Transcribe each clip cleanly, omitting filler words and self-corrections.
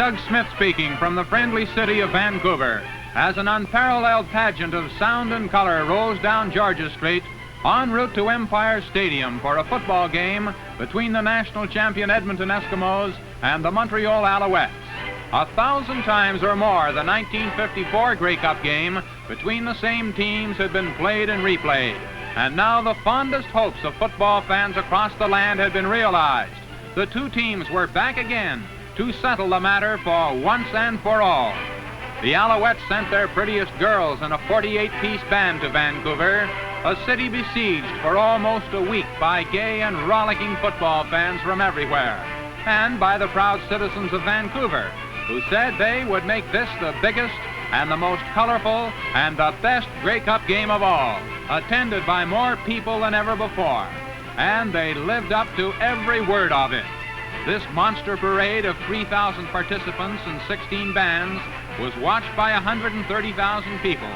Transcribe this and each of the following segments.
Doug Smith speaking from the friendly city of Vancouver as an unparalleled pageant of sound and color rolls down Georgia Street en route to Empire Stadium for a football game between the national champion Edmonton Eskimos and the Montreal Alouettes. 1,000 times or more the 1954 Greycup game between the same teams had been played and replayed, and now the fondest hopes of football fans across the land had been realized. The two teams were back again to settle the matter for once and for all. The Alouettes sent their prettiest girls in a 48-piece band to Vancouver, a city besieged for almost a week by gay and rollicking football fans from everywhere, and by the proud citizens of Vancouver, who said they would make this the biggest and the most colorful and the best Greycup game of all, attended by more people than ever before. And they lived up to every word of it. This monster parade of 3,000 participants and 16 bands was watched by 130,000 people.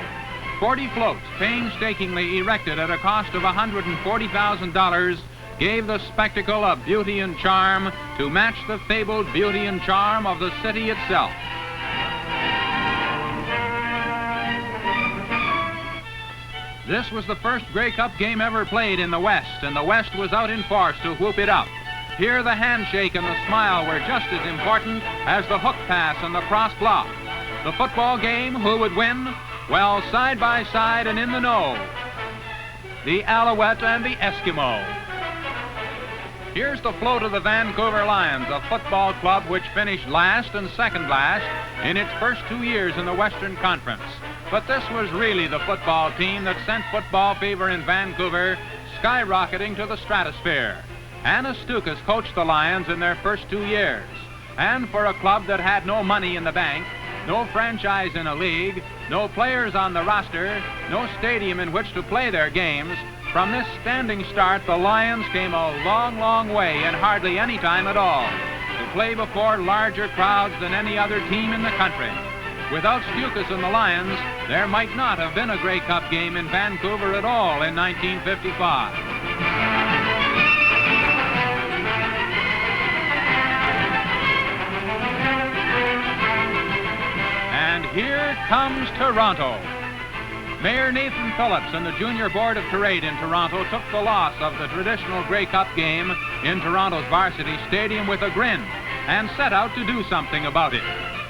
40 floats, painstakingly erected at a cost of $140,000, gave the spectacle a beauty and charm to match the fabled beauty and charm of the city itself. This was the first Greycup game ever played in the West, and the West was out in force to whoop it up. Here the handshake and the smile were just as important as the hook pass and the cross block. The football game, who would win? Well, side by side and in the know, the Alouette and the Eskimo. Here's the float of the Vancouver Lions, a football club which finished last and second last in its first 2 years in the Western Conference. But this was really the football team that sent football fever in Vancouver skyrocketing to the stratosphere. Anna Stukas coached the Lions in their first 2 years. And for a club that had no money in the bank, no franchise in a league, no players on the roster, no stadium in which to play their games, from this standing start, the Lions came a long, long way in hardly any time at all to play before larger crowds than any other team in the country. Without Stukas and the Lions, there might not have been a Greycup game in Vancouver at all in 1955. And here comes Toronto. Mayor Nathan Phillips and the Junior Board of Parade in Toronto took the loss of the traditional Greycup game in Toronto's varsity stadium with a grin and set out to do something about it.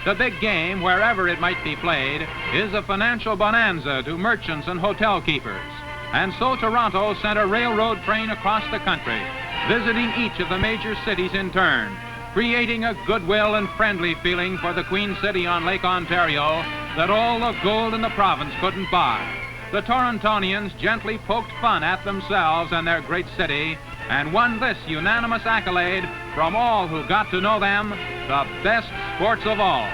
The big game, wherever it might be played, is a financial bonanza to merchants and hotel keepers. And so Toronto sent a railroad train across the country, visiting each of the major cities in turn, creating a goodwill and friendly feeling for the Queen City on Lake Ontario that all the gold in the province couldn't buy. The Torontonians gently poked fun at themselves and their great city and won this unanimous accolade from all who got to know them, the best sports of all.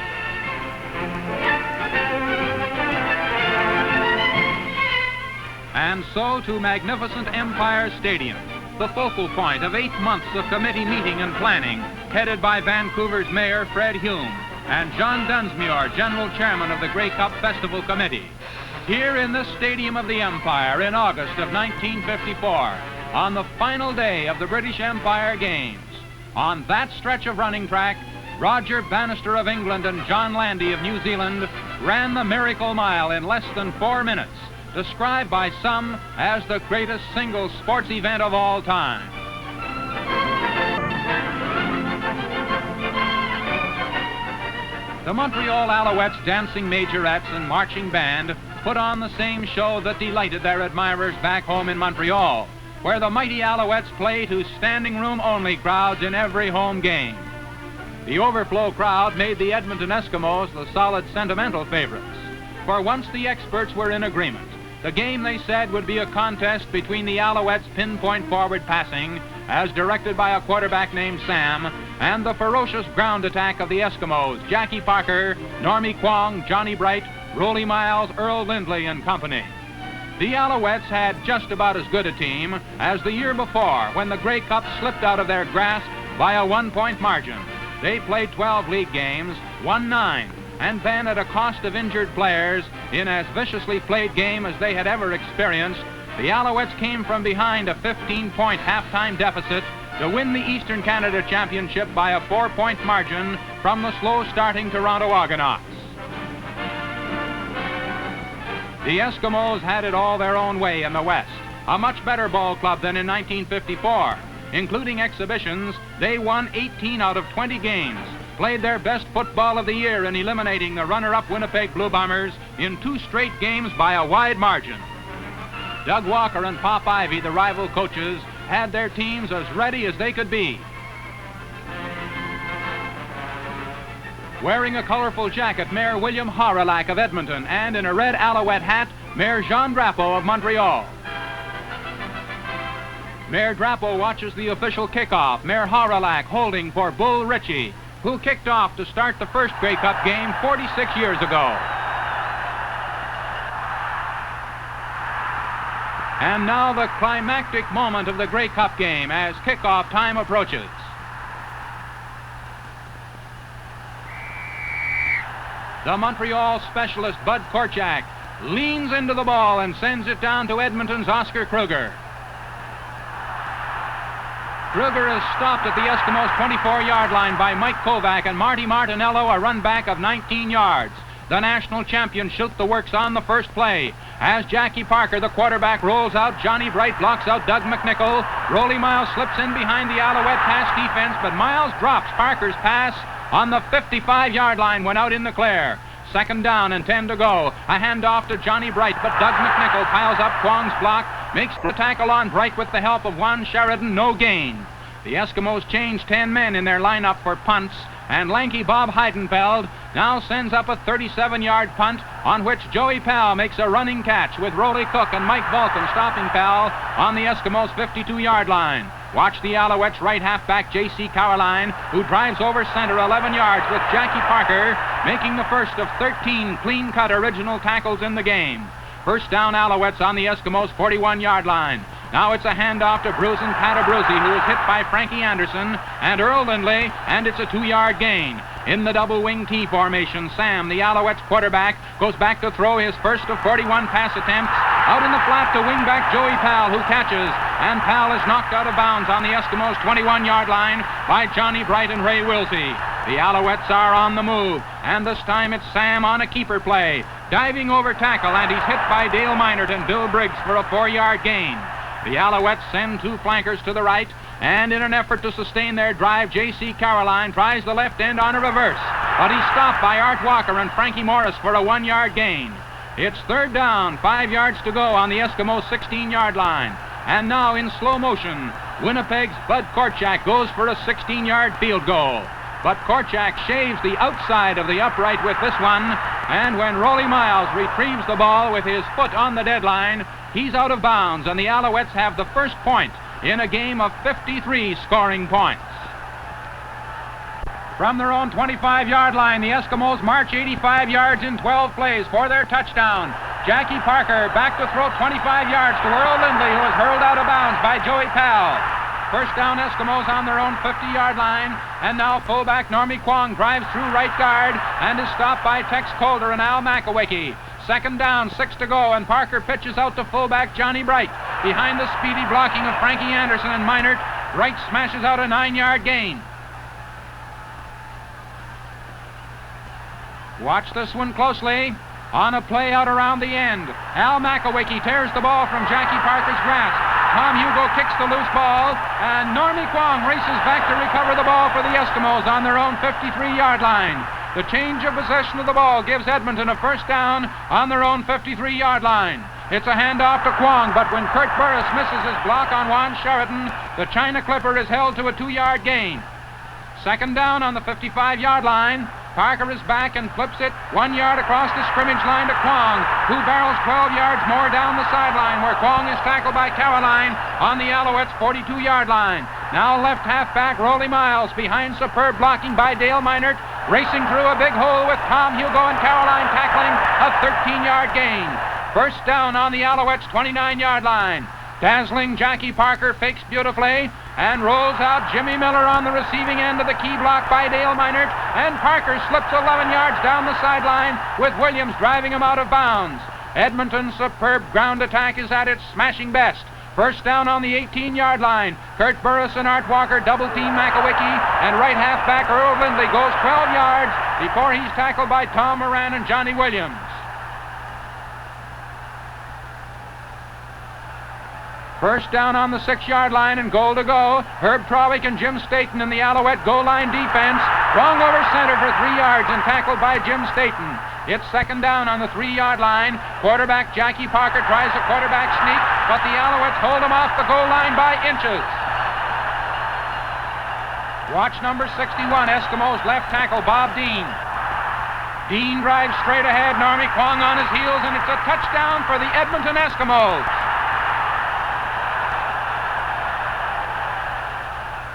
And so to magnificent Empire Stadium, the focal point of 8 months of committee meeting and planning, headed by Vancouver's Mayor Fred Hume and John Dunsmuir, General Chairman of the Greycup Festival Committee. Here in the Stadium of the Empire in August of 1954, on the final day of the British Empire Games, on that stretch of running track, Roger Bannister of England and John Landy of New Zealand ran the Miracle Mile in less than 4 minutes, described by some as the greatest single sports event of all time. The Montreal Alouettes dancing majorettes and marching band put on the same show that delighted their admirers back home in Montreal, where the mighty Alouettes play to standing room only crowds in every home game. The overflow crowd made the Edmonton Eskimos the solid sentimental favorites. For once the experts were in agreement. The game, they said, would be a contest between the Alouettes' pinpoint forward passing, as directed by a quarterback named Sam, and the ferocious ground attack of the Eskimos, Jackie Parker, Normie Kwong, Johnny Bright, Rollie Miles, Earl Lindley, and company. The Alouettes had just about as good a team as the year before, when the Greycup slipped out of their grasp by a 1-point margin. They played 12 league games, won 9, and then at a cost of injured players, in as viciously played game as they had ever experienced, the Alouettes came from behind a 15-point halftime deficit to win the Eastern Canada Championship by a 4-point margin from the slow-starting Toronto Argonauts. The Eskimos had it all their own way in the West, a much better ball club than in 1954. Including exhibitions, they won 18 out of 20 games, played their best football of the year in eliminating the runner-up Winnipeg Blue Bombers in 2 straight games by a wide margin. Doug Walker and Pop Ivy, the rival coaches, had their teams as ready as they could be. Wearing a colorful jacket, Mayor William Horrelac of Edmonton, and in a red Alouette hat, Mayor Jean Drapeau of Montreal. Mayor Drapeau watches the official kickoff, Mayor Horrelac holding for Bull Ritchie, who kicked off to start the first Greycup game 46 years ago. And now the climactic moment of the Greycup game as kickoff time approaches. The Montreal specialist Bud Korchak leans into the ball and sends it down to Edmonton's Oscar Kruger. Kruger is stopped at the Eskimos' 24-yard line by Mike Kovac and Marty Martinello, a run back of 19 yards. The national champions shoot the works on the first play. As Jackie Parker, the quarterback, rolls out, Johnny Bright blocks out Doug McNichol. Rolly Miles slips in behind the Alouette pass defense, but Miles drops Parker's pass on the 55-yard line, went out in the clear. 2nd down and 10 to go. A handoff to Johnny Bright, but Doug McNichol piles up Kwong's block, makes the tackle on Bright with the help of Juan Sheridan, no gain. The Eskimos changed 10 men in their lineup for punts, and lanky Bob Heidenfeld now sends up a 37-yard punt on which Joey Powell makes a running catch with Rolly Cook and Mike Vulcan stopping Powell on the Eskimos' 52-yard line. Watch the Alouettes' right halfback J.C. Caroline, who drives over center 11 yards with Jackie Parker, making the first of 13 clean-cut original tackles in the game. First down Alouettes on the Eskimos' 41-yard line. Now it's a handoff to Bruce and Catabruzzi, who is hit by Frankie Anderson and Earl Lindley, and it's a 2-yard gain. In the double wing T formation, Sam, the Alouettes quarterback, goes back to throw his first of 41 pass attempts. Out in the flat to wingback Joey Powell, who catches, and Powell is knocked out of bounds on the Eskimos' 21-yard line by Johnny Bright and Ray Wilsey. The Alouettes are on the move, and this time it's Sam on a keeper play, diving over tackle, and he's hit by Dale Minert and Bill Briggs for a 4-yard gain. The Alouettes send 2 flankers to the right, and in an effort to sustain their drive, J.C. Caroline tries the left end on a reverse, but he's stopped by Art Walker and Frankie Morris for a 1-yard gain. It's 3rd down, 5 yards to go on the Eskimos' 16-yard line. And now in slow motion, Winnipeg's Bud Korchak goes for a 16-yard field goal. But Korchak shaves the outside of the upright with this one, and when Rolly Miles retrieves the ball with his foot on the deadline, he's out of bounds, and the Alouettes have the first point in a game of 53 scoring points. From their own 25-yard line, the Eskimos march 85 yards in 12 plays for their touchdown. Jackie Parker back to throw 25 yards to Earl Lindley, who is hurled out of bounds by Joey Powell. First down Eskimos on their own 50-yard line, and now fullback Normie Kwong drives through right guard and is stopped by Tex Calder and Al McAwicky. 2nd down, 6 to go, and Parker pitches out to fullback Johnny Bright. Behind the speedy blocking of Frankie Anderson and Minert, Bright smashes out a 9-yard gain. Watch this one closely. On a play out around the end, Al McAwicky tears the ball from Jackie Parker's grasp. Tom Hugo kicks the loose ball, and Normie Kwong races back to recover the ball for the Eskimos on their own 53-yard line. The change of possession of the ball gives Edmonton a first down on their own 53-yard line. It's a handoff to Kwong, but when Kurt Burris misses his block on Juan Sheridan, the China Clipper is held to a 2-yard gain. 2nd down on the 55-yard line. Parker is back and flips it 1 yard across the scrimmage line to Kwong, who barrels 12 yards more down the sideline, where Kwong is tackled by Caroline on the Alouettes' 42-yard line. Now left halfback Rolly Miles behind superb blocking by Dale Minert, racing through a big hole with Tom Hugo and Caroline tackling a 13-yard gain. First down on the Alouettes' 29-yard line. Dazzling Jackie Parker fakes beautifully and rolls out Jimmy Miller on the receiving end of the key block by Dale Minert, and Parker slips 11 yards down the sideline with Williams driving him out of bounds. Edmonton's superb ground attack is at its smashing best. First down on the 18-yard line. Kurt Burris and Art Walker double-team Makowicki, and right halfback Earl Lindley goes 12 yards before he's tackled by Tom Moran and Johnny Williams. First down on the 6-yard line and goal to go. Herb Trawick and Jim Staten in the Alouette goal line defense. Wrong over center for 3 yards and tackled by Jim Staten. It's second down on the 3-yard line. Quarterback Jackie Parker tries a quarterback sneak, but the Alouettes hold him off the goal line by inches. Watch number 61, Eskimos left tackle Bob Dean. Dean drives straight ahead, Normie Kwong on his heels, and it's a touchdown for the Edmonton Eskimos.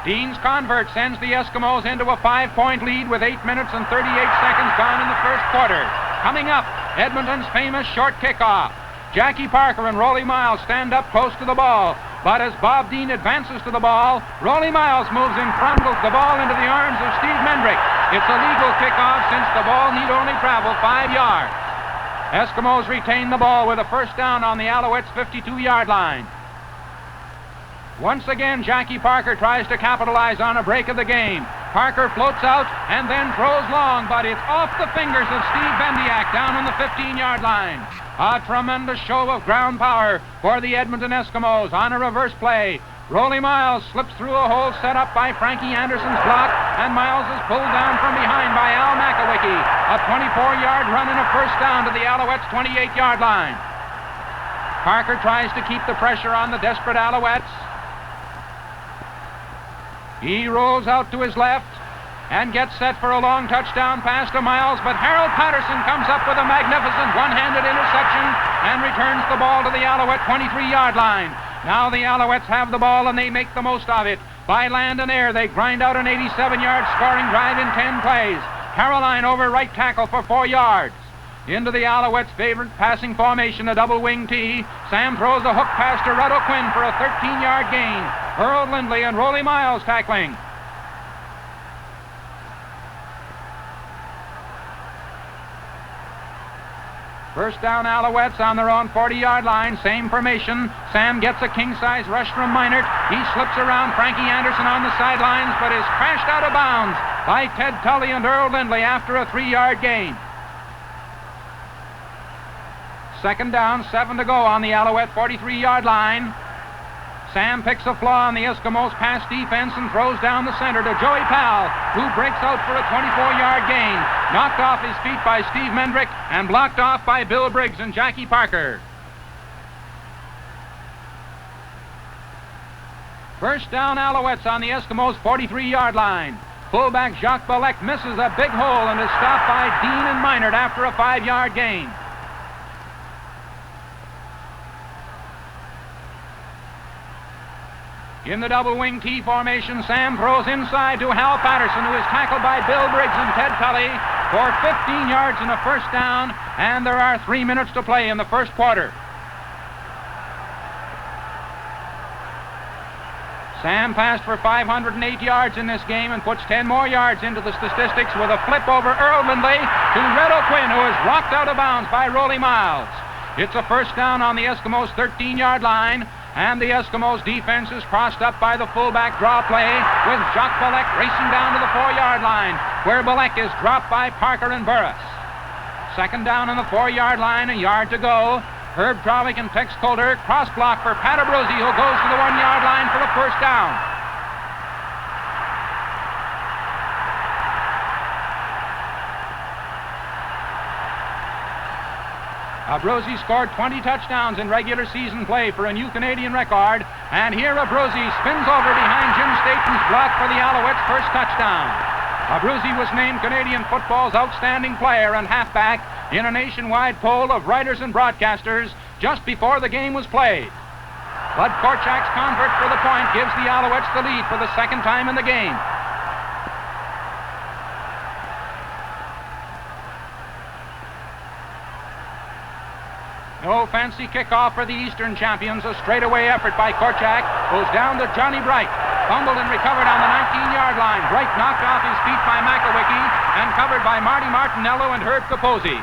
Dean's convert sends the Eskimos into a 5-point lead with 8 minutes and 38 seconds gone in the first quarter. Coming up, Edmonton's famous short kickoff. Jackie Parker and Rollie Miles stand up close to the ball, but as Bob Dean advances to the ball, Rollie Miles moves in front of the ball into the arms of Steve Mendrick. It's a legal kickoff since the ball need only travel 5 yards. Eskimos retain the ball with a first down on the Alouettes' 52-yard line. Once again, Jackie Parker tries to capitalize on a break of the game. Parker floats out and then throws long, but it's off the fingers of Steve Bendiak down on the 15-yard line. A tremendous show of ground power for the Edmonton Eskimos on a reverse play. Rollie Miles slips through a hole set up by Frankie Anderson's block, and Miles is pulled down from behind by Al Makowicki. A 24-yard run and a first down to the Alouettes' 28-yard line. Parker tries to keep the pressure on the desperate Alouettes. He rolls out to his left and gets set for a long touchdown pass to Miles, but Harold Patterson comes up with a magnificent one-handed interception and returns the ball to the Alouette 23-yard line. Now the Alouettes have the ball and they make the most of it. By land and air, they grind out an 87-yard scoring drive in 10 plays. Caroline over right tackle for 4 yards. Into the Alouettes' favorite passing formation, a double wing T. Sam throws a hook pass to Rudd O'Quinn for a 13-yard gain. Earl Lindley and Rollie Miles tackling. First down Alouettes on their own 40-yard line, same formation. Sam gets a king-size rush from Minert. He slips around Frankie Anderson on the sidelines, but is crashed out of bounds by Ted Tully and Earl Lindley after a 3-yard gain. Second down, 7 to go on the Alouette 43-yard line. Sam picks a flaw on the Eskimos' pass defense and throws down the center to Joey Powell, who breaks out for a 24-yard gain. Knocked off his feet by Steve Mendrick and blocked off by Bill Briggs and Jackie Parker. First down Alouettes on the Eskimos' 43-yard line. Fullback Jacques Balek misses a big hole and is stopped by Dean and Minert after a 5-yard gain. In the double wing T formation, Sam throws inside to Hal Patterson, who is tackled by Bill Briggs and Ted Tully for 15 yards and a first down, and there are 3 minutes to play in the first quarter. Sam passed for 508 yards in this game and puts 10 more yards into the statistics with a flip over Earl Lindley to Red O'Quinn, who is rocked out of bounds by Rollie Miles. It's a first down on the Eskimos' 13-yard line. And the Eskimos' defense is crossed up by the fullback draw play with Jacques Balek racing down to the 4-yard line, where Balek is dropped by Parker and Burris. Second down on the 4-yard line, a yard to go. Herb Trawick and Tex Coulter cross block for Pat Abruzzi, who goes to the 1-yard line for a first down. Abruzzi scored 20 touchdowns in regular season play for a new Canadian record, and here Abruzzi spins over behind Jim Staten's block for the Alouettes' first touchdown. Abruzzi was named Canadian football's outstanding player and halfback in a nationwide poll of writers and broadcasters just before the game was played. Bud Korchak's convert for the point gives the Alouettes the lead for the second time in the game. No fancy kickoff for the Eastern champions. A straightaway effort by Korchak. Goes down to Johnny Bright. Fumbled and recovered on the 19-yard line. Bright knocked off his feet by Makowicki and covered by Marty Martinello and Herb Capozzi.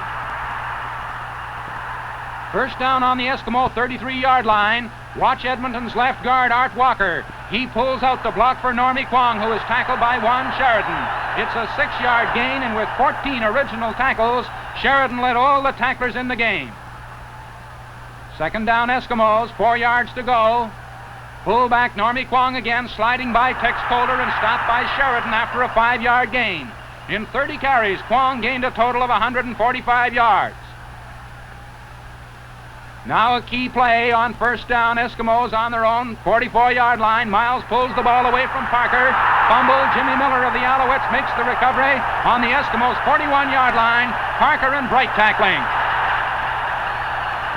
First down on the Eskimo 33-yard line. Watch Edmonton's left guard, Art Walker. He pulls out the block for Normie Kwong, who is tackled by Juan Sheridan. It's a 6-yard gain, and with 14 original tackles, Sheridan led all the tacklers in the game. Second down Eskimos, 4 yards to go. Fullback Normie Kwong again, sliding by Tex Calder and stopped by Sheridan after a 5-yard gain. In 30 carries, Kwong gained a total of 145 yards. Now a key play on first down. Eskimos on their own 44-yard line. Miles pulls the ball away from Parker. Fumble. Jimmy Miller of the Alouettes makes the recovery on the Eskimos 41-yard line. Parker and Bright tackling.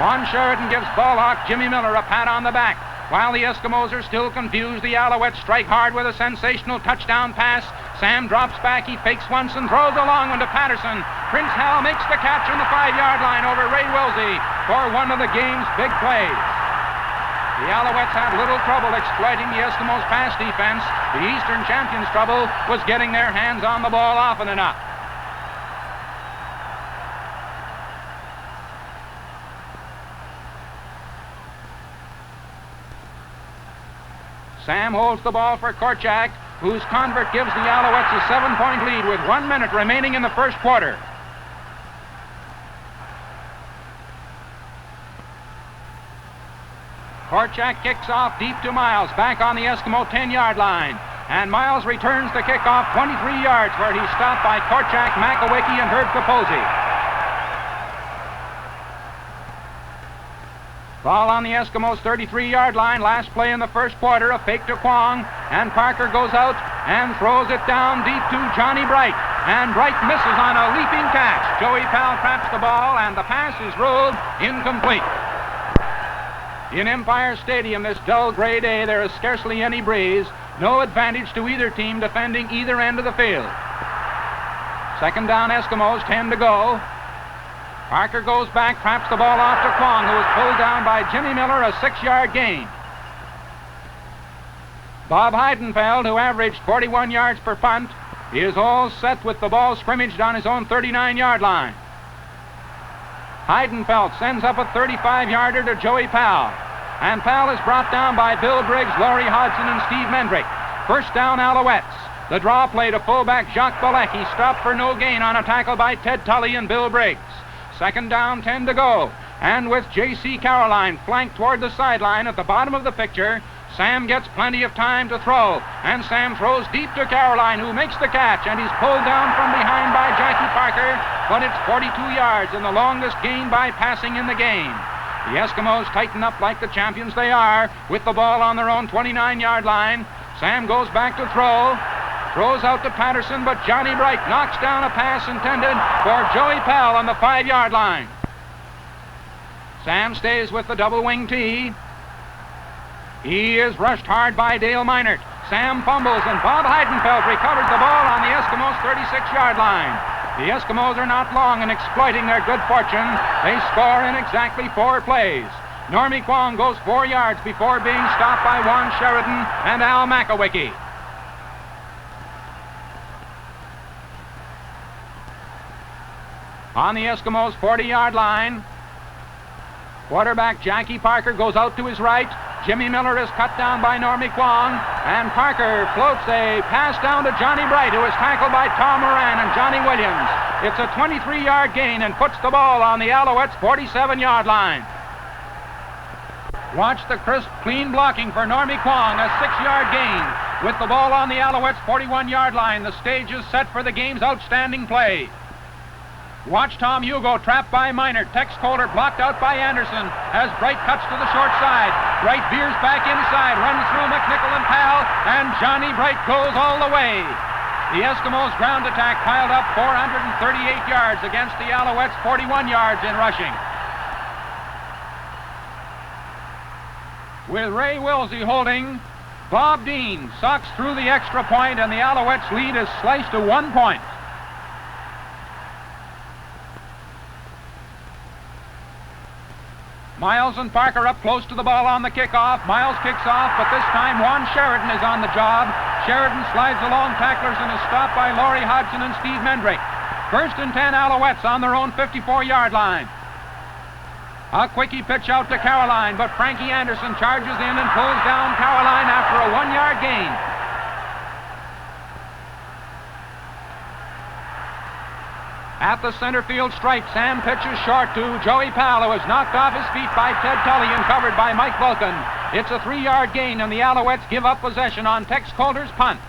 Juan Sheridan gives ball hawk Jimmy Miller a pat on the back. While the Eskimos are still confused, the Alouettes strike hard with a sensational touchdown pass. Sam drops back, he fakes once and throws a long one to Patterson. Prince Hal makes the catch on the 5-yard line over Ray Wilsey for one of the game's big plays. The Alouettes had little trouble exploiting the Eskimos' pass defense. The Eastern champions' trouble was getting their hands on the ball often enough. Sam holds the ball for Korchak, whose convert gives the Alouettes a 7-point lead with 1 minute remaining in the first quarter. Korchak kicks off deep to Miles, back on the Eskimo 10-yard line. And Miles returns the kickoff 23 yards, where he's stopped by Korchak, Makawicki, and Herb Capozzi. Ball on the Eskimos' 33-yard line. Last play in the first quarter, a fake to Kwong, and Parker goes out and throws it down deep to Johnny Bright. And Bright misses on a leaping catch. Joey Powell traps the ball, and the pass is ruled incomplete. In Empire Stadium this dull gray day, there is scarcely any breeze. No advantage to either team defending either end of the field. Second down Eskimos, 10 to go. Parker goes back, traps the ball off to Kwong, who is pulled down by Jimmy Miller, a 6-yard gain. Bob Heidenfeld, who averaged 41 yards per punt, is all set with the ball scrimmaged on his own 39-yard line. Heidenfeld sends up a 35-yarder to Joey Powell. And Powell is brought down by Bill Briggs, Laurie Hodgson, and Steve Mendrick. First down Alouettes. The draw play to fullback Jacques Balek. He stopped for no gain on a tackle by Ted Tully and Bill Briggs. Second down, 10 to go. And with J.C. Caroline flanked toward the sideline at the bottom of the picture, Sam gets plenty of time to throw. And Sam throws deep to Caroline, who makes the catch, and he's pulled down from behind by Jackie Parker, but it's 42 yards and the longest gain by passing in the game. The Eskimos tighten up like the champions they are, with the ball on their own 29-yard line. Sam goes back to throw. Throws out to Patterson, but Johnny Bright knocks down a pass intended for Joey Powell on the 5-yard line. Sam stays with the double wing tee. He is rushed hard by Dale Meinert. Sam fumbles, and Bob Heidenfeld recovers the ball on the Eskimos' 36-yard line. The Eskimos are not long in exploiting their good fortune. They score in exactly 4 plays. Normie Kwong goes 4 yards before being stopped by Juan Sheridan and Al Makawicki. On the Eskimos' 40-yard line, quarterback Jackie Parker goes out to his right. Jimmy Miller is cut down by Normie Kwong, and Parker floats a pass down to Johnny Bright, who is tackled by Tom Moran and Johnny Williams. It's a 23-yard gain and puts the ball on the Alouettes' 47-yard line. Watch the crisp, clean blocking for Normie Kwong, a 6-yard gain. With the ball on the Alouettes' 41-yard line, the stage is set for the game's outstanding play. Watch Tom Hugo trapped by Meinert. Tex Calder blocked out by Anderson as Bright cuts to the short side. Bright veers back inside, runs through McNichol and Powell, and Johnny Bright goes all the way. The Eskimos' ground attack piled up 438 yards against the Alouettes' 41 yards in rushing. With Ray Wilsey holding, Bob Dean socks through the extra point, and the Alouettes' lead is sliced to 1 point. Miles and Parker up close to the ball on the kickoff. Miles kicks off, but this time Juan Sheridan is on the job. Sheridan slides along tacklers and is stopped by Laurie Hodgson and Steve Mendrick. First and 10 Alouettes on their own 54-yard line. A quickie pitch out to Caroline, but Frankie Anderson charges in and pulls down Caroline after a 1-yard gain. At the center field stripe, Sam pitches short to Joey Pal, who is knocked off his feet by Ted Tully and covered by Mike Vulcan. It's a 3-yard gain, and the Alouettes give up possession on Tex Coulter's punt.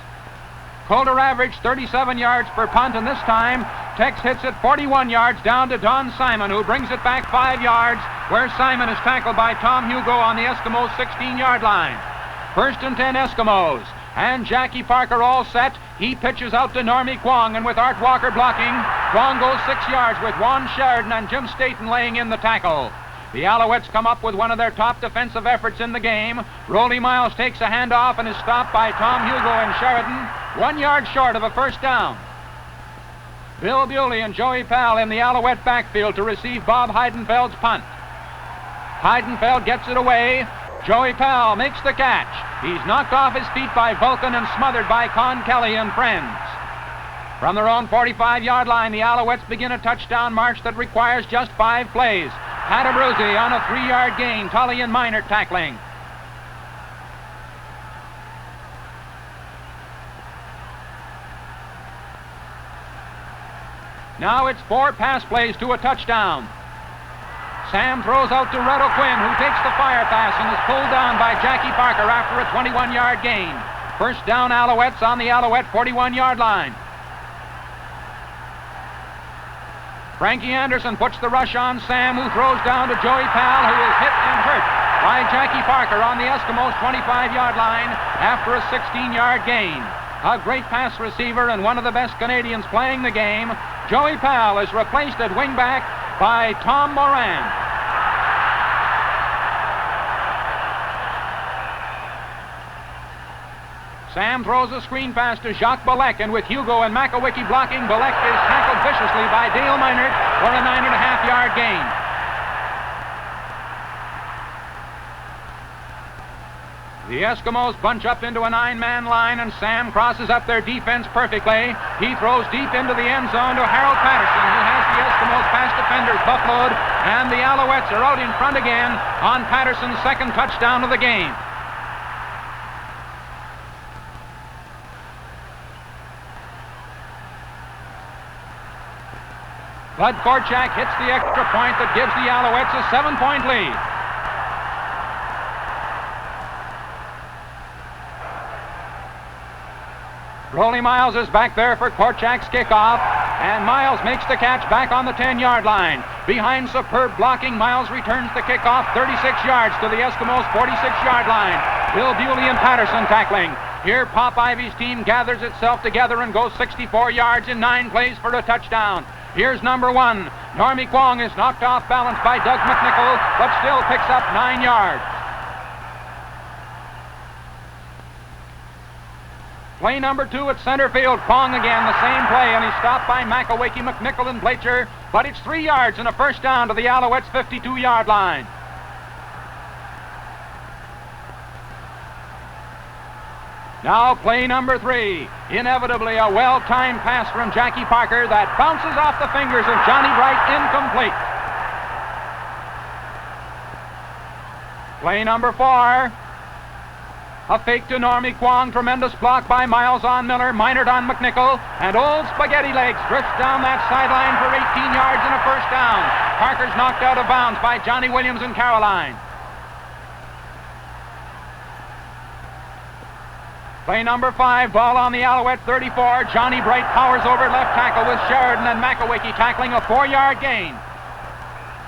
Coulter averaged 37 yards per punt, and this time Tex hits it 41 yards down to Don Simon, who brings it back 5 yards, where Simon is tackled by Tom Hugo on the Eskimos' 16-yard line. 1st and 10 Eskimos, and Jackie Parker all set. He pitches out to Normie Kwong, and with Art Walker blocking, Kwong goes 6 yards with Juan Sheridan and Jim Staten laying in the tackle. The Alouettes come up with one of their top defensive efforts in the game. Rollie Miles takes a handoff and is stopped by Tom Hugo and Sheridan, 1 yard short of a first down. Bill Bewley and Joey Pal in the Alouette backfield to receive Bob Heidenfeld's punt. Heidenfeld gets it away. Joey Pal makes the catch. He's knocked off his feet by Vulcan and smothered by Con Kelly and friends. From their own 45-yard line, the Alouettes begin a touchdown march that requires just 5 plays. Pat Abruzzi on a 3-yard gain, Tully and Minor tackling. Now it's 4 pass plays to a touchdown. Sam throws out to Red O'Quinn, who takes the fire pass and is pulled down by Jackie Parker after a 21-yard gain. First down Alouettes on the Alouette 41-yard line. Frankie Anderson puts the rush on Sam, who throws down to Joey Pal, who is hit and hurt by Jackie Parker on the Eskimos' 25-yard line after a 16-yard gain. A great pass receiver and one of the best Canadians playing the game, Joey Pal is replaced at wingback by Tom Moran. Sam throws a screen pass to Jacques Balek, and with Hugo and Makowicki blocking, Balek is tackled viciously by Dale Minert for a 9.5-yard gain. The Eskimos bunch up into a 9-man line, and Sam crosses up their defense perfectly. He throws deep into the end zone to Harold Patterson, who has the Eskimos pass defenders buffaloed, and the Alouettes are out in front again on Patterson's second touchdown of the game. Bud Korchak hits the extra point that gives the Alouettes a 7-point lead. Rollie Miles is back there for Korchak's kickoff, and Miles makes the catch back on the 10-yard line. Behind superb blocking, Miles returns the kickoff 36 yards to the Eskimos' 46-yard line. Bill Bewley and Patterson tackling. Here, Pop Ivey's team gathers itself together and goes 64 yards in 9 plays for a touchdown. Here's number 1. Normie Kwong is knocked off balance by Doug McNichol, but still picks up 9 yards. Play number 2 at center field. Kwong again, the same play, and he's stopped by Makowicki, McNichol, and Bleacher, but it's 3 yards and a first down to the Alouettes' 52-yard line. Now play number 3. Inevitably a well-timed pass from Jackie Parker that bounces off the fingers of Johnny Bright, incomplete. Play number 4. A fake to Normie Kwong, tremendous block by Miles on Miller, Minert on McNichol, and old Spaghetti Legs drifts down that sideline for 18 yards and a first down. Parker's knocked out of bounds by Johnny Williams and Caroline. Play number 5, ball on the Alouette 34. Johnny Bright powers over left tackle with Sheridan and Makowicki tackling a 4-yard gain.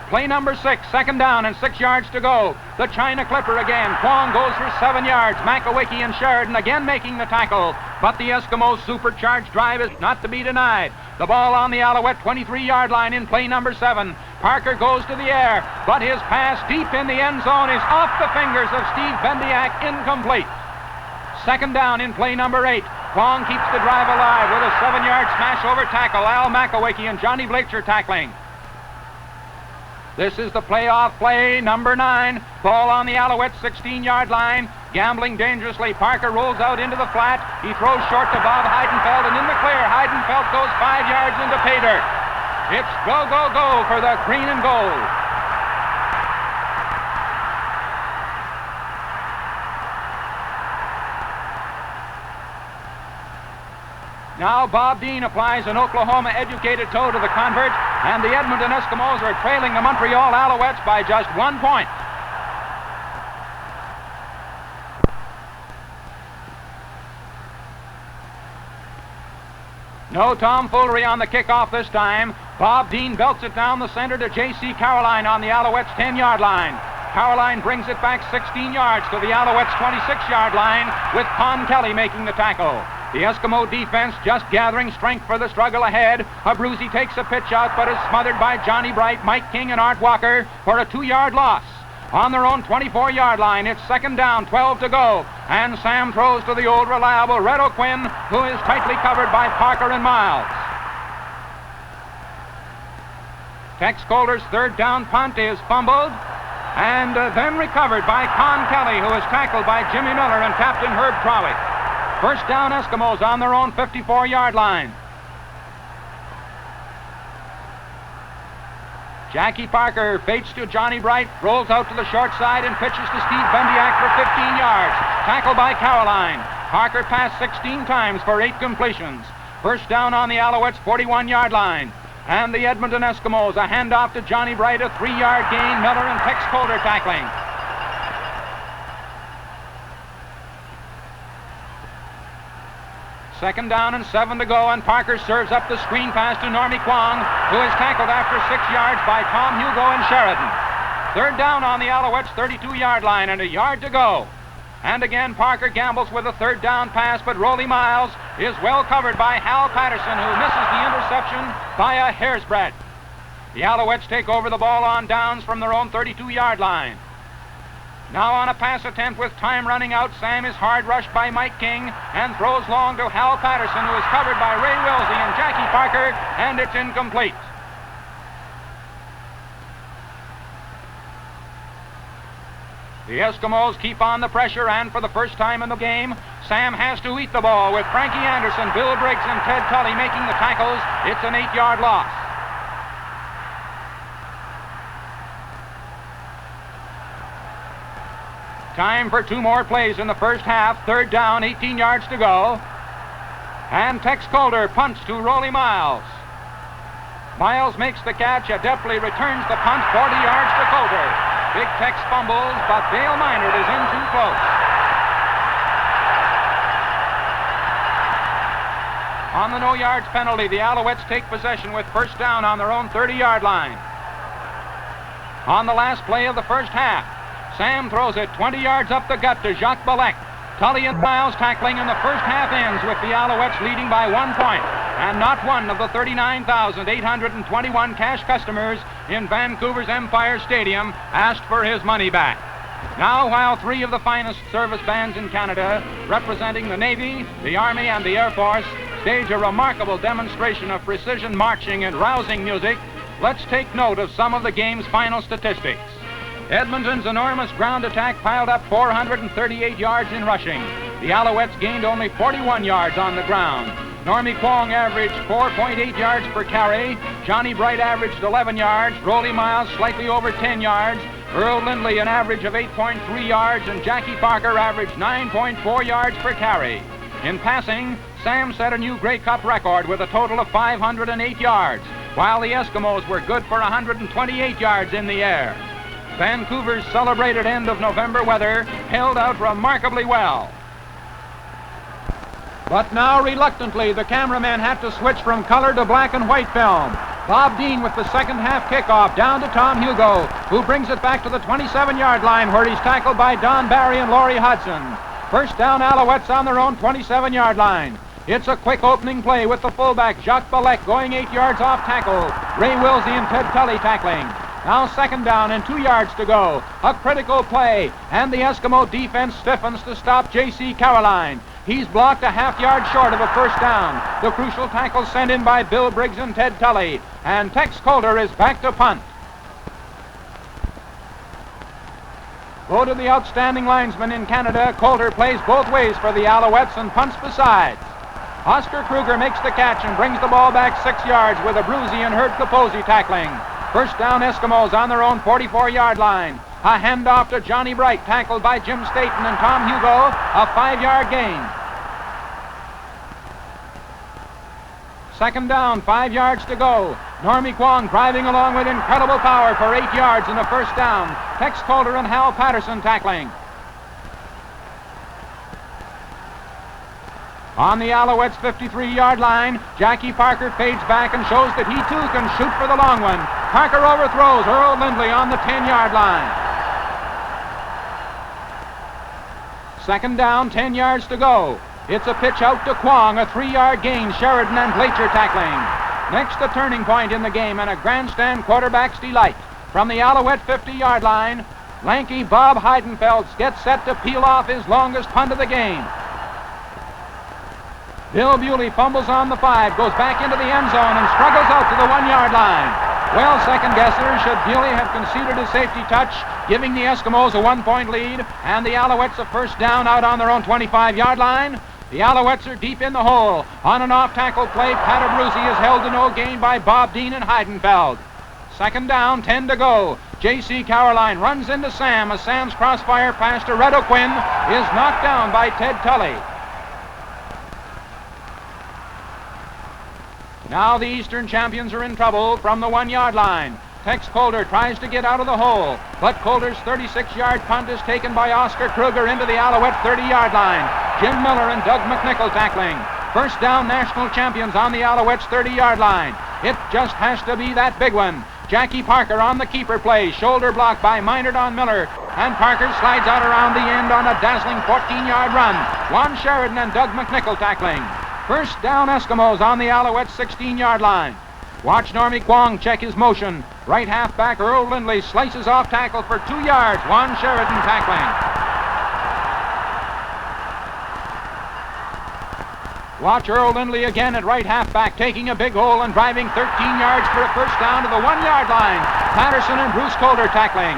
Play number 6, second down and 6 yards to go. The China Clipper again. Kwong goes for 7 yards. Makowicki and Sheridan again making the tackle. But the Eskimos' supercharged drive is not to be denied. The ball on the Alouette 23-yard line in play number 7. Parker goes to the air, but his pass deep in the end zone is off the fingers of Steve Bendiak, incomplete. Second down in play number 8. Kwong keeps the drive alive with a 7-yard smash over tackle. Al Makowicki and Johnny Bleacher tackling. This is the playoff play, number 9. Ball on the Alouette 16-yard line. Gambling dangerously. Parker rolls out into the flat. He throws short to Bob Heidenfeld, and in the clear, Heidenfeld goes 5 yards into pay dirt. It's go, go, go for the green and gold. Now Bob Dean applies an Oklahoma-educated toe to the convert, and the Edmonton Eskimos are trailing the Montreal Alouettes by just 1 point. No tomfoolery on the kickoff this time. Bob Dean belts it down the center to J.C. Caroline on the Alouettes' 10-yard line. Caroline brings it back 16 yards to the Alouettes' 26-yard line, with Con Kelly making the tackle. The Eskimo defense just gathering strength for the struggle ahead. Abruzzi takes a pitch out, but is smothered by Johnny Bright, Mike King, and Art Walker for a 2-yard loss. On their own 24-yard line, it's second down, 12 to go. And Sam throws to the old reliable Red O'Quinn, who is tightly covered by Parker and Miles. Tex Coulter's third down punt is fumbled and then recovered by Con Kelly, who is tackled by Jimmy Miller and Captain Herb Trowick. First down Eskimos on their own 54-yard line. Jackie Parker fakes to Johnny Bright, rolls out to the short side and pitches to Steve Bendiak for 15 yards. Tackled by Caroline. Parker passed 16 times for 8 completions. First down on the Alouettes' 41-yard line. And the Edmonton Eskimos, a handoff to Johnny Bright, a 3-yard gain. Miller and Tex Coulter tackling. Second down and 7 to go, and Parker serves up the screen pass to Normie Kwong, who is tackled after 6 yards by Tom Hugo and Sheridan. Third down on the Alouettes' 32-yard line and a yard to go. And again, Parker gambles with a third down pass, but Rollie Miles is well covered by Hal Patterson, who misses the interception by a hair's breadth. The Alouettes take over the ball on downs from their own 32-yard line. Now on a pass attempt with time running out, Sam is hard rushed by Mike King and throws long to Hal Patterson, who is covered by Ray Wilsey and Jackie Parker, and it's incomplete. The Eskimos keep on the pressure, and for the first time in the game, Sam has to eat the ball with Frankie Anderson, Bill Briggs, and Ted Tully making the tackles. It's an 8-yard loss. Time for 2 more plays in the first half. Third down, 18 yards to go. And Tex Coulter punts to Rollie Miles. Miles makes the catch, adeptly returns the punt 40 yards to Coulter. Big Tex fumbles, but Dale Minard is in too close. On the no yards penalty, the Alouettes take possession with first down on their own 30-yard line. On the last play of the first half, Sam throws it 20 yards up the gut to Jacques Balek. Tully and Miles tackling, and the first half ends with the Alouettes leading by 1 point. And not one of the 39,821 cash customers in Vancouver's Empire Stadium asked for his money back. Now, while 3 of the finest service bands in Canada, representing the Navy, the Army, and the Air Force, stage a remarkable demonstration of precision marching and rousing music, let's take note of some of the game's final statistics. Edmonton's enormous ground attack piled up 438 yards in rushing. The Alouettes gained only 41 yards on the ground. Normie Kwong averaged 4.8 yards per carry. Johnny Bright averaged 11 yards. Rollie Miles slightly over 10 yards. Earl Lindley an average of 8.3 yards. And Jackie Parker averaged 9.4 yards per carry. In passing, Sam set a new Greycup record with a total of 508 yards, while the Eskimos were good for 128 yards in the air. Vancouver's celebrated end of November weather held out remarkably well. But now, reluctantly, the cameraman had to switch from color to black and white film. Bob Dean with the second half kickoff down to Tom Hugo, who brings it back to the 27-yard line, where he's tackled by Don Barry and Laurie Hudson. First down, Alouettes on their own 27-yard line. It's a quick opening play with the fullback, Jacques Balek, going 8 yards off tackle. Ray Wilsey and Ted Tully tackling. Now second down and 2 yards to go. A critical play, and the Eskimo defense stiffens to stop J.C. Caroline. He's blocked a half-yard short of a first down. The crucial tackle sent in by Bill Briggs and Ted Tully. And Tex Coulter is back to punt. Go to the outstanding linesman in Canada. Coulter plays both ways for the Alouettes and punts besides. Oscar Kruger makes the catch and brings the ball back 6 yards with Abruzzi and Herb Capozzi tackling. First down, Eskimos on their own 44-yard line. A handoff to Johnny Bright, tackled by Jim Staton and Tom Hugo. A 5-yard gain. Second down, 5 yards to go. Normie Kwong driving along with incredible power for 8 yards in the first down. Tex Calder and Hal Patterson tackling. On the Alouettes' 53-yard line, Jackie Parker fades back and shows that he too can shoot for the long one. Parker overthrows Earl Lindley on the 10-yard line. Second down, 10 yards to go. It's a pitch out to Kwong, a 3-yard gain. Sheridan and Blacher tackling. Next, a turning point in the game and a grandstand quarterback's delight. From the Alouette 50-yard line, lanky Bob Heidenfeld gets set to peel off his longest punt of the game. Bill Bewley fumbles on the 5, goes back into the end zone and struggles out to the 1-yard line. Well, second guesser, should Bewley have conceded a safety touch, giving the Eskimos a 1-point lead, and the Alouettes a first down out on their own 25-yard line. The Alouettes are deep in the hole. On an off-tackle play, Pat Abruzzi is held to no gain by Bob Dean and Heidenfeld. Second down, 10 to go. J.C. Caroline runs into Sam as Sam's crossfire pass to Red O'Quinn is knocked down by Ted Tully. Now the Eastern champions are in trouble from the 1-yard line. Tex Calder tries to get out of the hole, but Calder's 36-yard punt is taken by Oscar Kruger into the Alouette 30-yard line. Jim Miller and Doug McNichol tackling. First down, national champions on the Alouette's 30-yard line. It just has to be that big one. Jackie Parker on the keeper play, shoulder block by Minard on Miller, and Parker slides out around the end on a dazzling 14-yard run. Juan Sheridan and Doug McNichol tackling. First down, Eskimos on the Alouette's 16-yard line. Watch Normie Kwong check his motion. Right halfback Earl Lindley slices off tackle for 2 yards. Juan Sheridan tackling. Watch Earl Lindley again at right halfback, taking a big hole and driving 13 yards for a first down to the 1-yard line. Patterson and Bruce Calder tackling.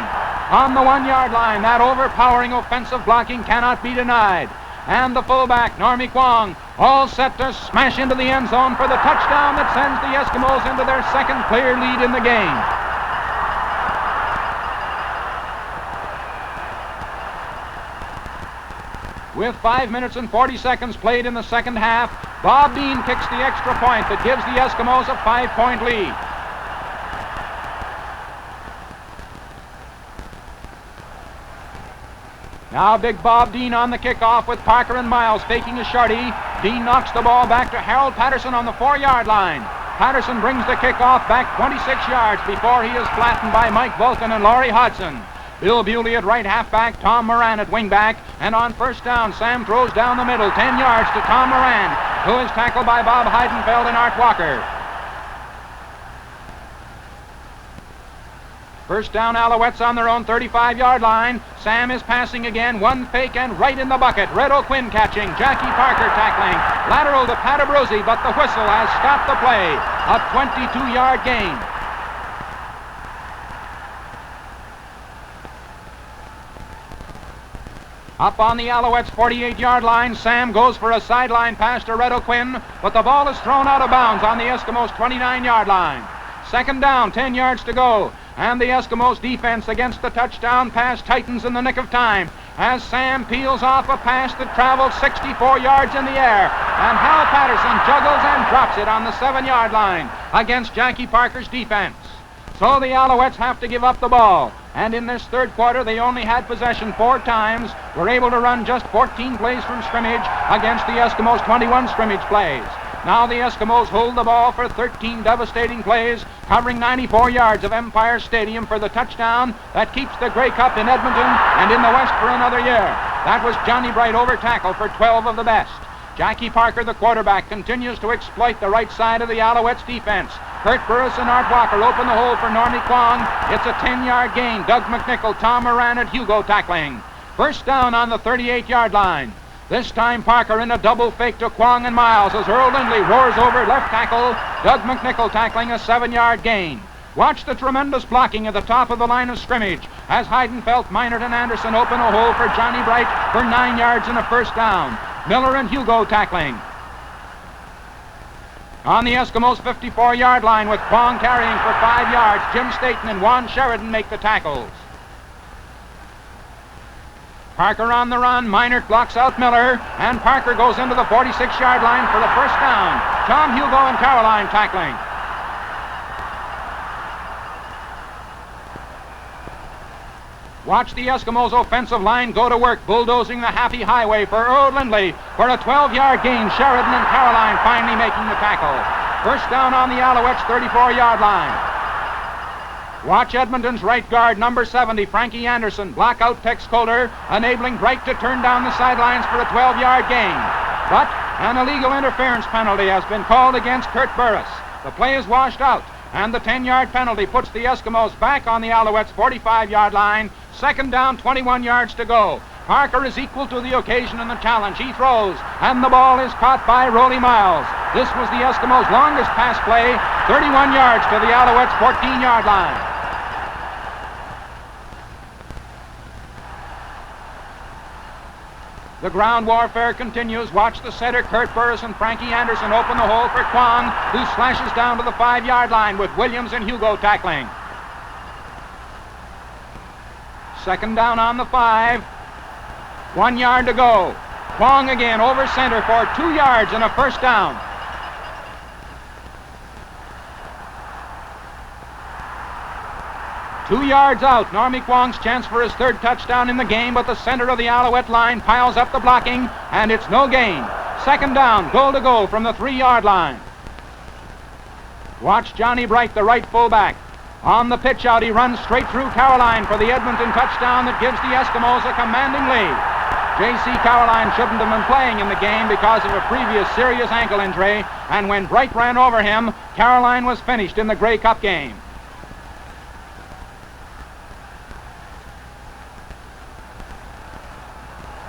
On the 1-yard line, that overpowering offensive blocking cannot be denied. And the fullback, Normie Kwong, all set to smash into the end zone for the touchdown that sends the Eskimos into their second clear lead in the game. With 5 minutes and 40 seconds played in the second half, Bob Dean kicks the extra point that gives the Eskimos a 5-point lead. Now big Bob Dean on the kickoff with Parker and Miles faking a shorty. Dean knocks the ball back to Harold Patterson on the 4-yard line. Patterson brings the kickoff back 26 yards before he is flattened by Mike Vulcan and Laurie Hodson. Bill Bewley at right halfback, Tom Moran at wingback, and on first down, Sam throws down the middle, 10 yards to Tom Moran, who is tackled by Bob Heidenfeld and Art Walker. First down, Alouettes on their own 35-yard line. Sam is passing again, one fake and right in the bucket. Red O'Quinn catching, Jackie Parker tackling. Lateral to Pat Abruzzi, but the whistle has stopped the play. A 22-yard gain. Up on the Alouettes' 48-yard line, Sam goes for a sideline pass to Red O'Quinn, but the ball is thrown out of bounds on the Eskimos' 29-yard line. Second down, 10 yards to go. And the Eskimos defense against the touchdown pass tightens in the nick of time as Sam peels off a pass that travels 64 yards in the air. And Hal Patterson juggles and drops it on the 7-yard line against Jackie Parker's defense. So the Alouettes have to give up the ball. And in this third quarter, they only had possession 4 times, were able to run just 14 plays from scrimmage against the Eskimos' 21 scrimmage plays. Now the Eskimos hold the ball for 13 devastating plays, covering 94 yards of Empire Stadium for the touchdown that keeps the Greycup in Edmonton and in the West for another year. That was Johnny Bright over tackle for 12 of the best. Jackie Parker, the quarterback, continues to exploit the right side of the Alouettes defense. Kurt Burris and Art Walker open the hole for Normie Kwong. It's a 10-yard gain. Doug McNichol, Tom Moran, and Hugo tackling. First down on the 38-yard line. This time Parker in a double fake to Kwong and Miles as Earl Lindley roars over left tackle. Doug McNichol tackling a 7-yard gain. Watch the tremendous blocking at the top of the line of scrimmage as Heidenfeld, Minard, and Anderson open a hole for Johnny Bright for 9 yards and a first down. Miller and Hugo tackling. On the Eskimos' 54-yard line with Kwong carrying for 5 yards, Jim Staten and Juan Sheridan make the tackles. Parker on the run, Minard blocks out Miller, and Parker goes into the 46-yard line for the first down. Tom Hugo and Caroline tackling. Watch the Eskimos' offensive line go to work, bulldozing the happy highway for Earl Lindley for a 12-yard gain. Sheridan and Caroline finally making the tackle. First down on the Alouettes' 34-yard line. Watch Edmonton's right guard, number 70, Frankie Anderson, block out Tex Coulter, enabling Bright to turn down the sidelines for a 12-yard gain. But an illegal interference penalty has been called against Kurt Burris. The play is washed out, and the 10-yard penalty puts the Eskimos back on the Alouettes' 45-yard line. Second down, 21 yards to go. Parker is equal to the occasion and the challenge. He throws, and the ball is caught by Rolly Miles. This was the Eskimos' longest pass play, 31 yards to the Alouettes' 14-yard line. The ground warfare continues. Watch the center, Kurt Burris and Frankie Anderson open the hole for Kwong, who slashes down to the 5-yard line with Williams and Hugo tackling. Second down on the 5. 1 yard to go. Kwong again over center for 2 yards and a first down. Two yards out. Normie Kwong's chance for his third touchdown in the game, but the center of the Alouette line piles up the blocking, and it's no gain. Second down, goal to go from the 3-yard line. Watch Johnny Bright, the right fullback. On the pitch out, he runs straight through Caroline for the Edmonton touchdown that gives the Eskimos a commanding lead. J.C. Caroline shouldn't have been playing in the game because of a previous serious ankle injury, and when Bright ran over him, Caroline was finished in the Greycup game.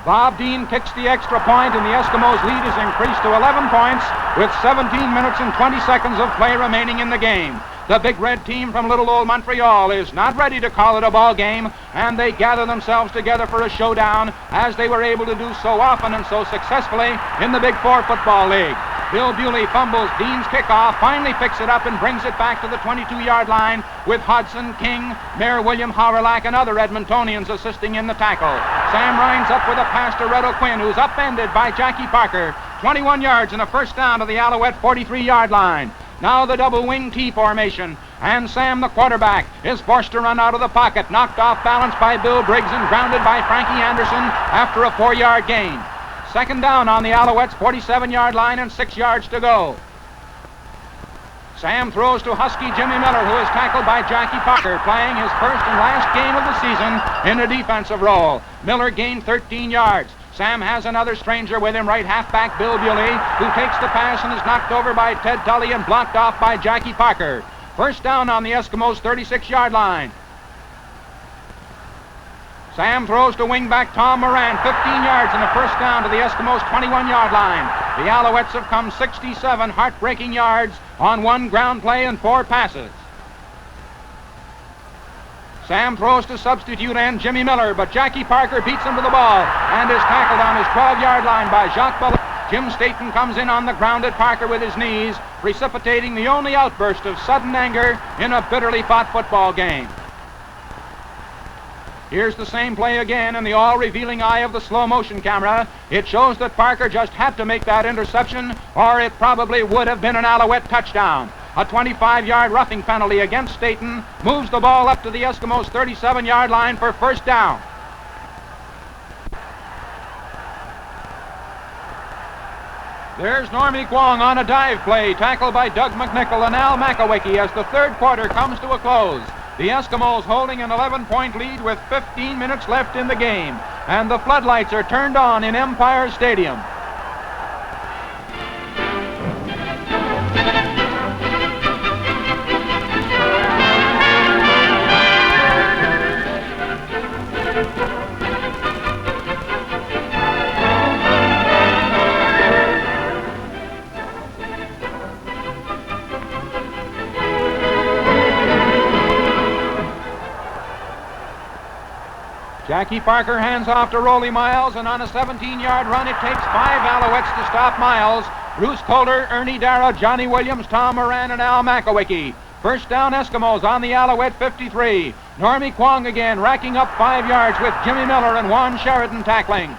Bob Dean kicks the extra point, and the Eskimos' lead is increased to 11 points with 17 minutes and 20 seconds of play remaining in the game. The Big Red team from little old Montreal is not ready to call it a ball game, and they gather themselves together for a showdown, as they were able to do so often and so successfully in the Big Four Football League. Bill Bewley fumbles Dean's kickoff, finally picks it up and brings it back to the 22-yard line with Hodson, King, Mayor William Howrelack, and other Edmontonians assisting in the tackle. Sam Rhines up with a pass to Red O'Quinn, who's upended by Jackie Parker. 21 yards and a first down to the Alouette 43-yard line. Now the double wing T formation, and Sam, the quarterback, is forced to run out of the pocket, knocked off balance by Bill Briggs and grounded by Frankie Anderson after a 4-yard gain. Second down on the Alouettes' 47-yard line and 6 yards to go. Sam throws to Husky Jimmy Miller, who is tackled by Jackie Parker, playing his first and last game of the season in a defensive role. Miller gained 13 yards. Sam has another stranger with him, right halfback Bill Bewley, who takes the pass and is knocked over by Ted Tully and blocked off by Jackie Parker. First down on the Eskimos' 36-yard line. Sam throws to wingback Tom Moran, 15 yards and a first down to the Eskimos' 21-yard line. The Alouettes have come 67 heartbreaking yards on 1 ground play and 4 passes. Sam throws to substitute end Jimmy Miller, but Jackie Parker beats him to the ball and is tackled on his 12-yard line by Jacques Bullock. Jim Staton comes in on the ground at Parker with his knees, precipitating the only outburst of sudden anger in a bitterly fought football game. Here's the same play again in the all-revealing eye of the slow-motion camera. It shows that Parker just had to make that interception, or it probably would have been an Alouette touchdown. A 25-yard roughing penalty against Staton moves the ball up to the Eskimos' 37-yard line for first down. There's Normie Kwong on a dive play, tackled by Doug McNichol and Al McAwicky as the third quarter comes to a close. The Eskimos holding an 11-point lead with 15 minutes left in the game, and the floodlights are turned on in Empire Stadium. Jackie Parker hands off to Rolly Miles, and on a 17-yard run, it takes 5 Alouettes to stop Miles. Bruce Coulter, Ernie Darrow, Johnny Williams, Tom Moran, and Al McAwicky. First down Eskimos on the Alouette 53. Normie Kwong again, racking up 5 yards with Jimmy Miller and Juan Sheridan tackling.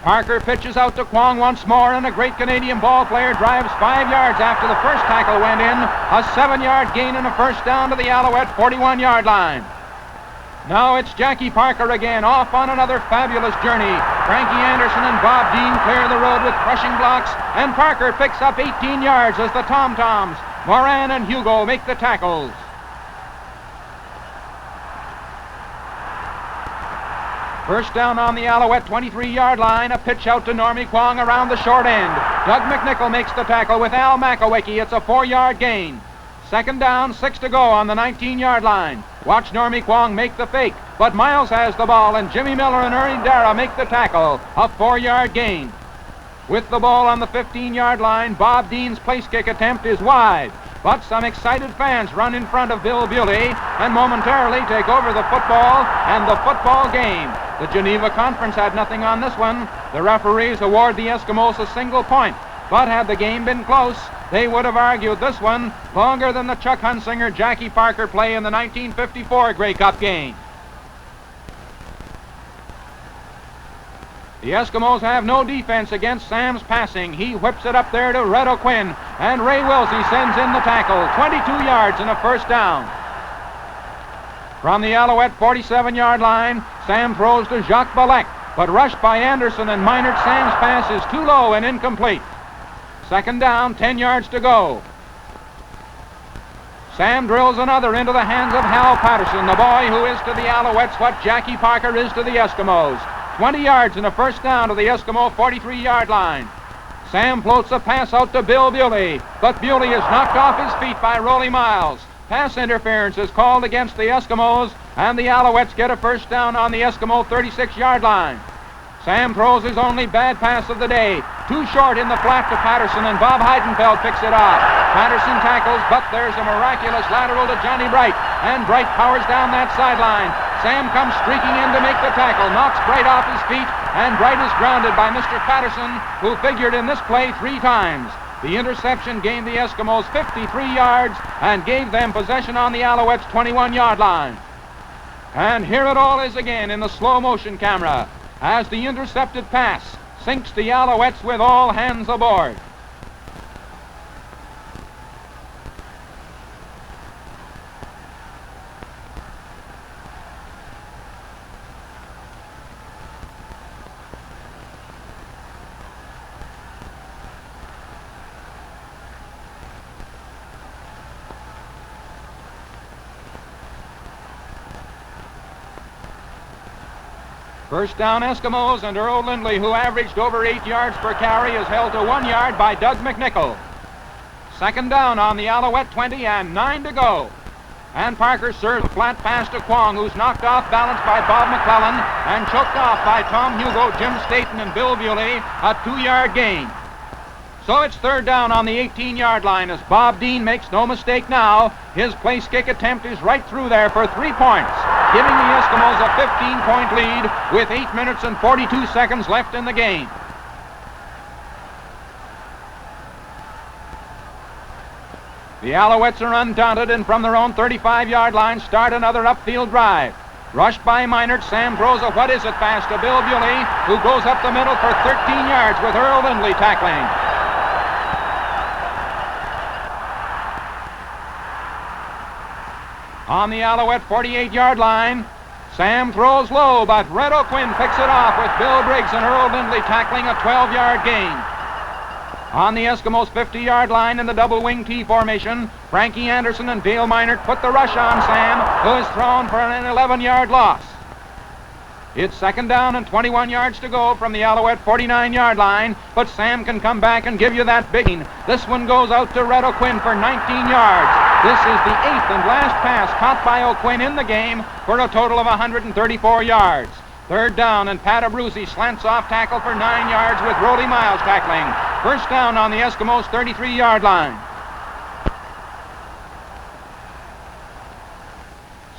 Parker pitches out to Kwong once more, and a great Canadian ball player drives 5 yards after the first tackle went in. A 7-yard gain and a first down to the Alouette 41-yard line. Now it's Jackie Parker again, off on another fabulous journey. Frankie Anderson and Bob Dean clear the road with crushing blocks, and Parker picks up 18 yards as the Tom-Toms, Moran and Hugo, make the tackles. First down on the Alouette 23-yard line, a pitch out to Normie Kwong around the short end. Doug McNichol makes the tackle with Al Makowicki. It's a 4-yard gain. Second down, 6 to go on the 19-yard line. Watch Normie Kwong make the fake, but Miles has the ball, and Jimmy Miller and Ernie Dara make the tackle. A 4-yard gain. With the ball on the 15-yard line, Bob Dean's place kick attempt is wide. But some excited fans run in front of Bill Bewley and momentarily take over the football and the football game. The Geneva Conference had nothing on this one. The referees award the Eskimos a single point. But had the game been close, they would have argued this one longer than the Chuck Hunsinger Jackie Parker play in the 1954 Greycup game. The Eskimos have no defense against Sam's passing. He whips it up there to Red O'Quinn, and Ray Wilsey sends in the tackle. 22 yards and a first down. From the Alouette 47-yard line, Sam throws to Jacques Balek, but rushed by Anderson and Minard. Sam's pass is too low and incomplete. Second down, 10 yards to go. Sam drills another into the hands of Hal Patterson, the boy who is to the Alouettes what Jackie Parker is to the Eskimos. 20 yards and a first down to the Eskimo 43-yard line. Sam floats a pass out to Bill Bewley, but Bewley is knocked off his feet by Rollie Miles. Pass interference is called against the Eskimos, and the Alouettes get a first down on the Eskimo 36-yard line. Sam throws his only bad pass of the day. Too short in the flat to Patterson, and Bob Heidenfeld picks it off. Patterson tackles, but there's a miraculous lateral to Johnny Bright, and Bright powers down that sideline. Sam comes streaking in to make the tackle, knocks Bright off his feet, and Bright is grounded by Mr. Patterson, who figured in this play 3 times. The interception gained the Eskimos 53 yards and gave them possession on the Alouettes' 21-yard line. And here it all is again in the slow motion camera as the intercepted pass sinks the Alouettes with all hands aboard. First down Eskimos, and Earl Lindley, who averaged over 8 yards per carry, is held to 1 yard by Doug McNichol. Second down on the Alouette 20 and 9 to go. And Parker serves a flat pass to Kwong, who's knocked off balance by Bob McClellan and choked off by Tom Hugo, Jim Staten, and Bill Bewley, a 2-yard gain. So it's third down on the 18-yard line as Bob Dean makes no mistake now. His place kick attempt is right through there for 3 points, giving the Eskimos a 15-point lead with 8 minutes and 42 seconds left in the game. The Alouettes are undaunted and from their own 35-yard line start another upfield drive. Rushed by Minard, Sam throws a what-is-it pass to Bill Bewley, who goes up the middle for 13 yards with Earl Lindley tackling. On the Alouette 48-yard line, Sam throws low, but Red O'Quinn picks it off with Bill Briggs and Earl Lindley tackling a 12-yard gain. On the Eskimos' 50-yard line in the double-wing T formation, Frankie Anderson and Dale Minard put the rush on Sam, who is thrown for an 11-yard loss. It's second down and 21 yards to go from the Alouette 49-yard line, but Sam can come back and give you that big one. This one goes out to Red O'Quinn for 19 yards. This is the 8th and last pass caught by O'Quinn in the game for a total of 134 yards. Third down, and Pat Abruzzi slants off tackle for 9 yards with Rollie Miles tackling. First down on the Eskimos' 33-yard line.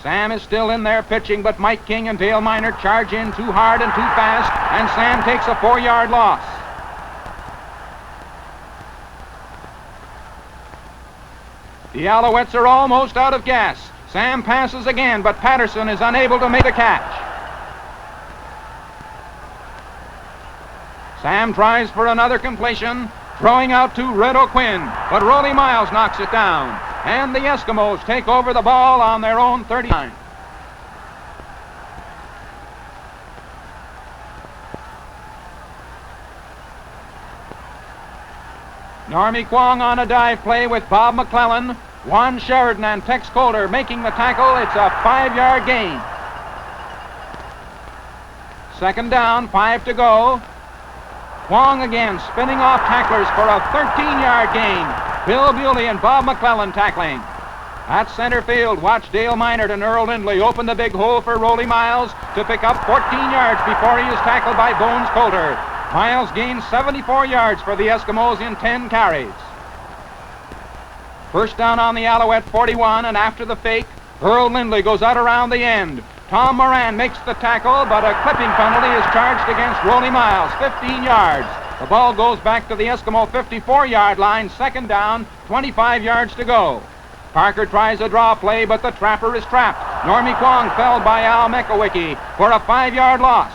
Sam is still in there pitching, but Mike King and Dale Minard charge in too hard and too fast, and Sam takes a 4-yard loss. The Alouettes are almost out of gas. Sam passes again, but Patterson is unable to make a catch. Sam tries for another completion, throwing out to Red O'Quinn, but Rolly Miles knocks it down, and the Eskimos take over the ball on their own 39. Normie Kwong on a dive play with Bob McClellan. Juan Sheridan and Tex Coulter making the tackle. It's a 5-yard gain. Second down, 5 to go. Kwong again spinning off tacklers for a 13-yard gain. Bill Bewley and Bob McClellan tackling. At center field, watch Dale Minard and Earl Lindley open the big hole for Rolly Miles to pick up 14 yards before he is tackled by Bones Coulter. Miles gains 74 yards for the Eskimos in 10 carries. First down on the Alouette 41, and after the fake, Earl Lindley goes out around the end. Tom Moran makes the tackle, but a clipping penalty is charged against Rolly Miles, 15 yards. The ball goes back to the Eskimo 54-yard line, second down, 25 yards to go. Parker tries a draw play, but the trapper is trapped. Normie Kwong felled by Al Mekowicki for a 5-yard loss.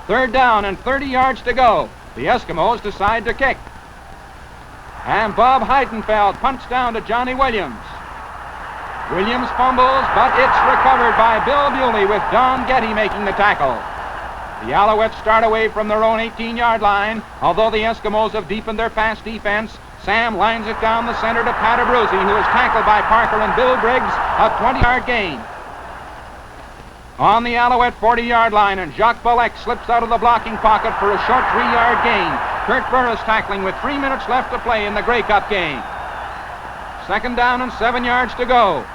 Third down and 30 yards to go. The Eskimos decide to kick. And Bob Heidenfeld punts down to Johnny Williams. Williams fumbles, but it's recovered by Bill Bewley with Don Getty making the tackle. The Alouettes start away from their own 18-yard line. Although the Eskimos have deepened their fast defense, Sam lines it down the center to Pat Abruzzi, who is tackled by Parker and Bill Briggs, a 20-yard gain. On the Alouette 40-yard line, and Jacques Balek slips out of the blocking pocket for a short 3-yard gain. Kurt Burris tackling with 3 minutes left to play in the Greycup game. Second down and 7 yards to go.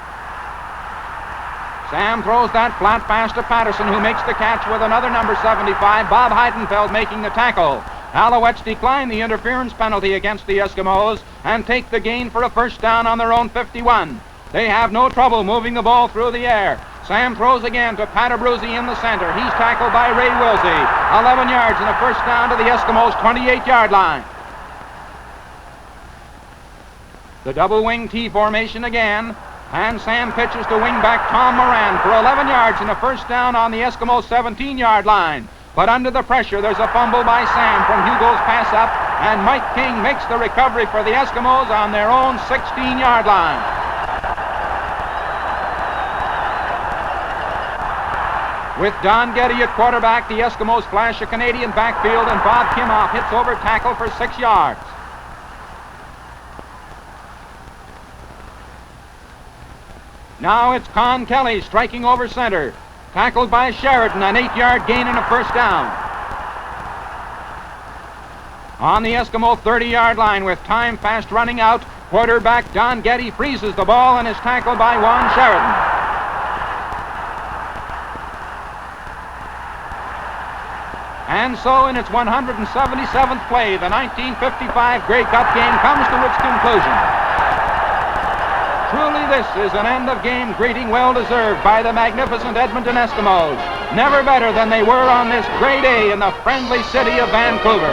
Sam throws that flat pass to Patterson, who makes the catch with another number 75, Bob Heidenfeld making the tackle. Alouettes decline the interference penalty against the Eskimos and take the gain for a first down on their own 51. They have no trouble moving the ball through the air. Sam throws again to Pat Abruzzi in the center. He's tackled by Ray Wilsey. 11 yards and a first down to the Eskimos' 28-yard line. The double wing T formation again. And Sam pitches to wingback Tom Moran for 11 yards and a first down on the Eskimos' 17-yard line. But under the pressure, there's a fumble by Sam from Hugo's pass up, and Mike King makes the recovery for the Eskimos on their own 16-yard line. With Don Getty at quarterback, the Eskimos flash a Canadian backfield, and Bob Kimoff hits over tackle for 6 yards. Now it's Con Kelly striking over center. Tackled by Sheridan, an 8-yard gain and a first down. On the Eskimo 30-yard line with time fast running out, quarterback Don Getty freezes the ball and is tackled by Juan Sheridan. And so in its 177th play, the 1955 Greycup game comes to its conclusion. Truly this is an end-of-game greeting well-deserved by the magnificent Edmonton Eskimos. Never better than they were on this gray day in the friendly city of Vancouver.